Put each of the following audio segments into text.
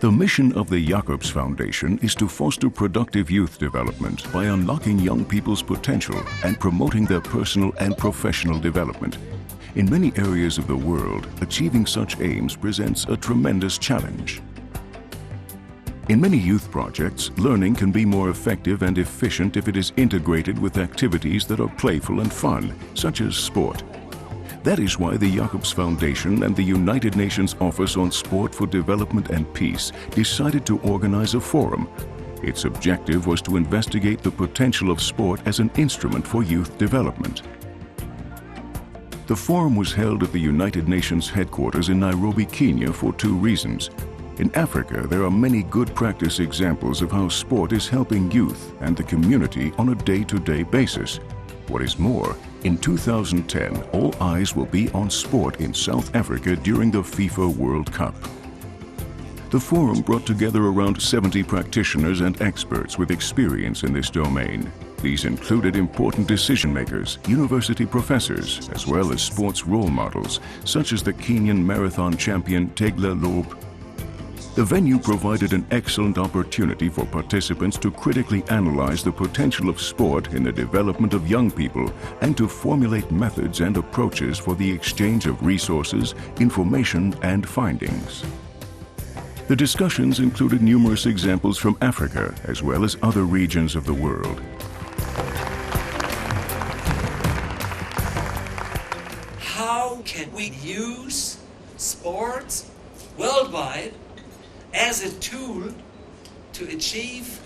The mission of the Jacobs Foundation is to foster productive youth development by unlocking young people's potential and promoting their personal and professional development. In many areas of the world, achieving such aims presents a tremendous challenge. In many youth projects, learning can be more effective and efficient if it is integrated with activities that are playful and fun, such as sport. That is why the Jacobs Foundation and the United Nations Office on Sport for Development and Peace decided to organize a forum. Its objective was to investigate the potential of sport as an instrument for youth development. The forum was held at the United Nations headquarters in Nairobi, Kenya for two reasons. In Africa, there are many good practice examples of how sport is helping youth and the community on a day-to-day basis. What is more, in 2010, all eyes will be on sport in South Africa during the FIFA World Cup. The forum brought together around 70 practitioners and experts with experience in this domain. These included important decision-makers, university professors, as well as sports role models, such as the Kenyan marathon champion Tegla Lob. The venue provided an excellent opportunity for participants to critically analyze the potential of sport in the development of young people and to formulate methods and approaches for the exchange of resources, information, and findings. The discussions included numerous examples from Africa as well as other regions of the world. How can we use sports worldwide as a tool to achieve,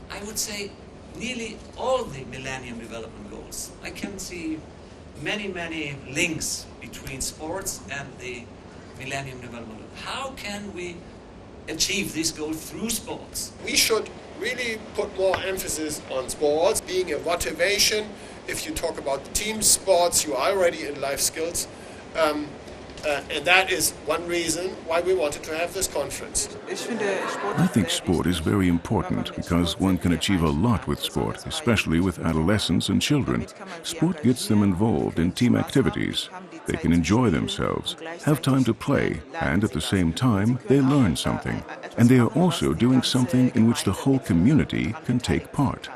I would say, nearly all the Millennium Development Goals? I can see many links between sports and the Millennium Development Goals. How can we achieve this goal through sports? We should really put more emphasis on sports, being a motivation. If you talk about team sports, you are already in life skills. And that is one reason why we wanted to have this conference. I think sport is very important because one can achieve a lot with sport, especially with adolescents and children. Sport gets them involved in team activities. They can enjoy themselves, have time to play, and at the same time, they learn something. And they are also doing something in which the whole community can take part.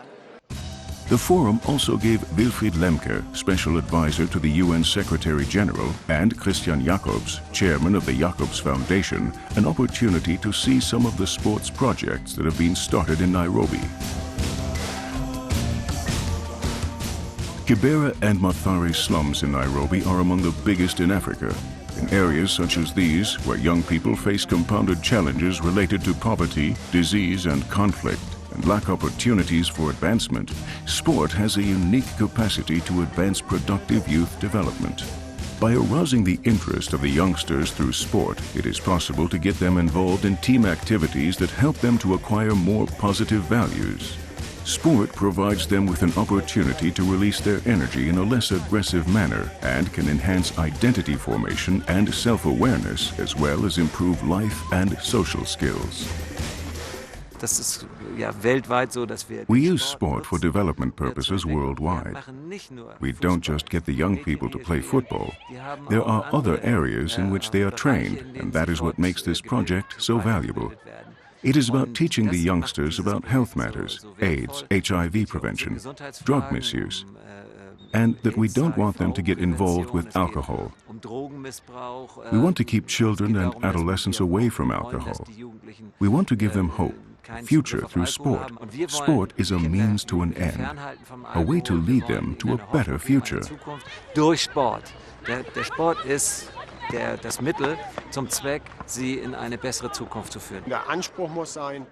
The forum also gave Wilfried Lemke, Special Advisor to the UN Secretary General, and Christian Jacobs, Chairman of the Jacobs Foundation, an opportunity to see some of the sports projects that have been started in Nairobi. Kibera and Mathare slums in Nairobi are among the biggest in Africa. In areas such as these, where young people face compounded challenges related to poverty, disease, and conflict, and lack opportunities for advancement, sport has a unique capacity to advance productive youth development. By arousing the interest of the youngsters through sport, it is possible to get them involved in team activities that help them to acquire more positive values. Sport provides them with an opportunity to release their energy in a less aggressive manner and can enhance identity formation and self-awareness, as well as improve life and social skills. We use sport for development purposes worldwide. We don't just get the young people to play football. There are other areas in which they are trained, and that is what makes this project so valuable. It is about teaching the youngsters about health matters, AIDS, HIV prevention, drug misuse, and that we don't want them to get involved with alcohol. We want to keep children and adolescents away from alcohol. We want to give them hope, future through sport. Sport is a means to an end, a way to lead them to a better future. Durch Sport. Der Sport ist das Mittel zum Zweck, sie in eine bessere Zukunft zu führen.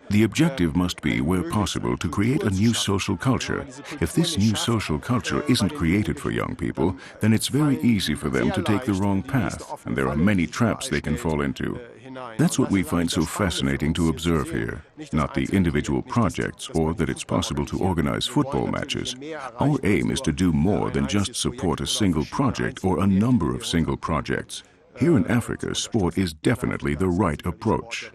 The objective must be, where possible, to create a new social culture. If this new social culture isn't created for young people, then it's very easy for them to take the wrong path, and there are many traps they can fall into. That's what we find so fascinating to observe here. Not the individual projects or that it's possible to organize football matches. Our aim is to do more than just support a single project or a number of single projects. Here in Africa, sport is definitely the right approach.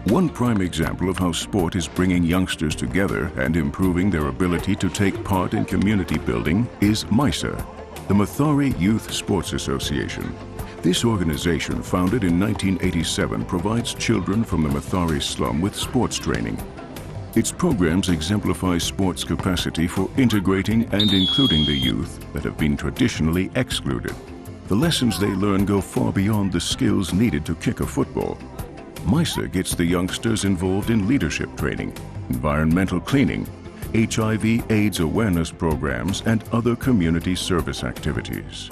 One prime example of how sport is bringing youngsters together and improving their ability to take part in community building is MISA, the Mathare Youth Sports Association. This organization, founded in 1987, provides children from the Mathare slum with sports training. Its programs exemplify sports capacity for integrating and including the youth that have been traditionally excluded. The lessons they learn go far beyond the skills needed to kick a football. MISA gets the youngsters involved in leadership training, environmental cleaning, HIV/AIDS awareness programs, and other community service activities.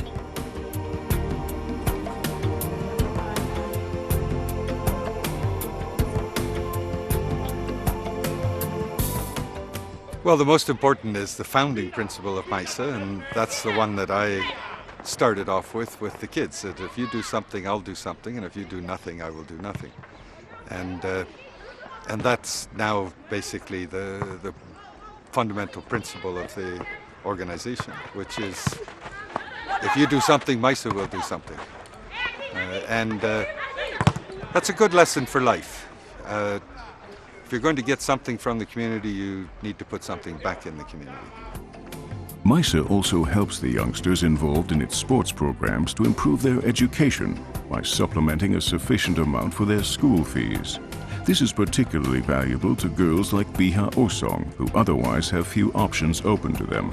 Well, the most important is the founding principle of MISA, and that's the one that I started off with the kids, that if you do something, I'll do something, and if you do nothing, I will do nothing. And that's now basically the fundamental principle of the organization, which is if you do something, MISA will do something. And that's a good lesson for life. If you're going to get something from the community, you need to put something back in the community. MISA also helps the youngsters involved in its sports programs to improve their education by supplementing a sufficient amount for their school fees. This is particularly valuable to girls like Biha Osong, who otherwise have few options open to them.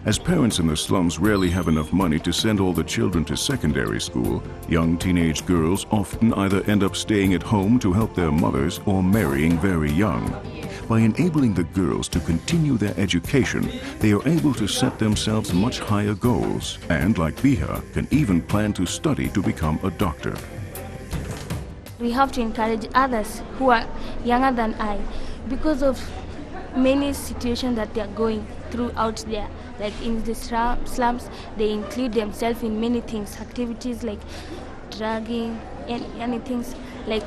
As parents in the slums rarely have enough money to send all the children to secondary school, young teenage girls often either end up staying at home to help their mothers or marrying very young. By enabling the girls to continue their education, they are able to set themselves much higher goals and, like Biha, can even plan to study to become a doctor. We have to encourage others who are younger than I because of many situations that they are going through out there. Like in the slums, they include themselves in many things, activities like drugging and any things like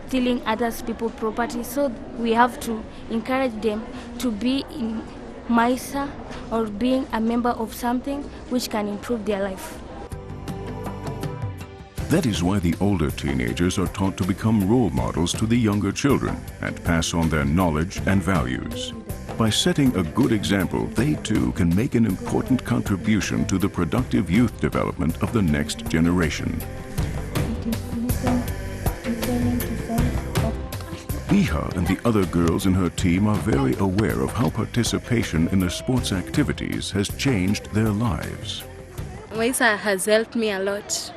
stealing others people's property. So we have to encourage them to be in MISA or being a member of something which can improve their life. That is why the older teenagers are taught to become role models to the younger children and pass on their knowledge and values. By setting a good example, they too can make an important contribution to the productive youth development of the next generation. Biha and the other girls in her team are very aware of how participation in the sports activities has changed their lives. MISA has helped me a lot.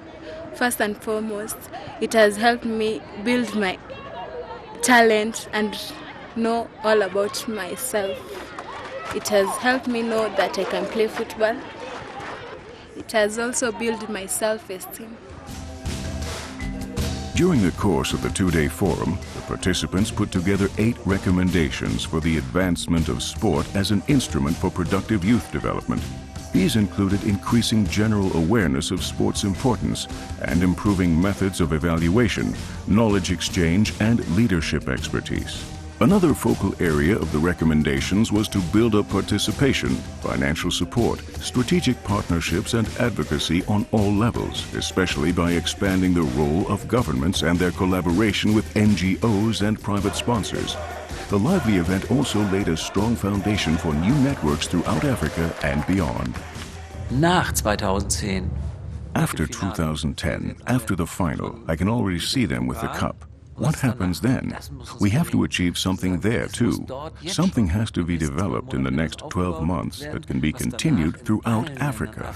First and foremost, it has helped me build my talent and know all about myself. It has helped me know that I can play football. It has also built my self-esteem. During the course of the two-day forum, the participants put together 8 recommendations for the advancement of sport as an instrument for productive youth development. These included increasing general awareness of sports' importance and improving methods of evaluation, knowledge exchange, and leadership expertise. Another focal area of the recommendations was to build up participation, financial support, strategic partnerships, and advocacy on all levels, especially by expanding the role of governments and their collaboration with NGOs and private sponsors. The lively event also laid a strong foundation for new networks throughout Africa and beyond. Nach 2010. After 2010, after the final, I can already see them with the cup. What happens then? We have to achieve something there too. Something has to be developed in the next 12 months that can be continued throughout Africa.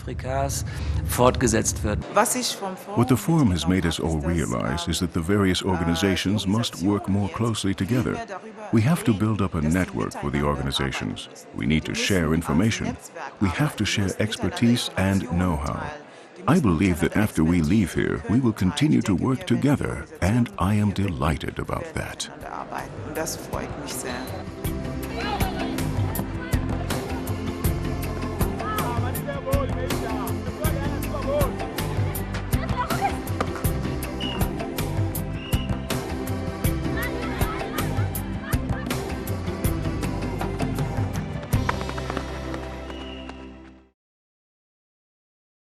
What the forum has made us all realize is that the various organizations must work more closely together. We have to build up a network for the organizations. We need to share information. We have to share expertise and know-how. I believe that after we leave here, we will continue to work together, and I am delighted about that.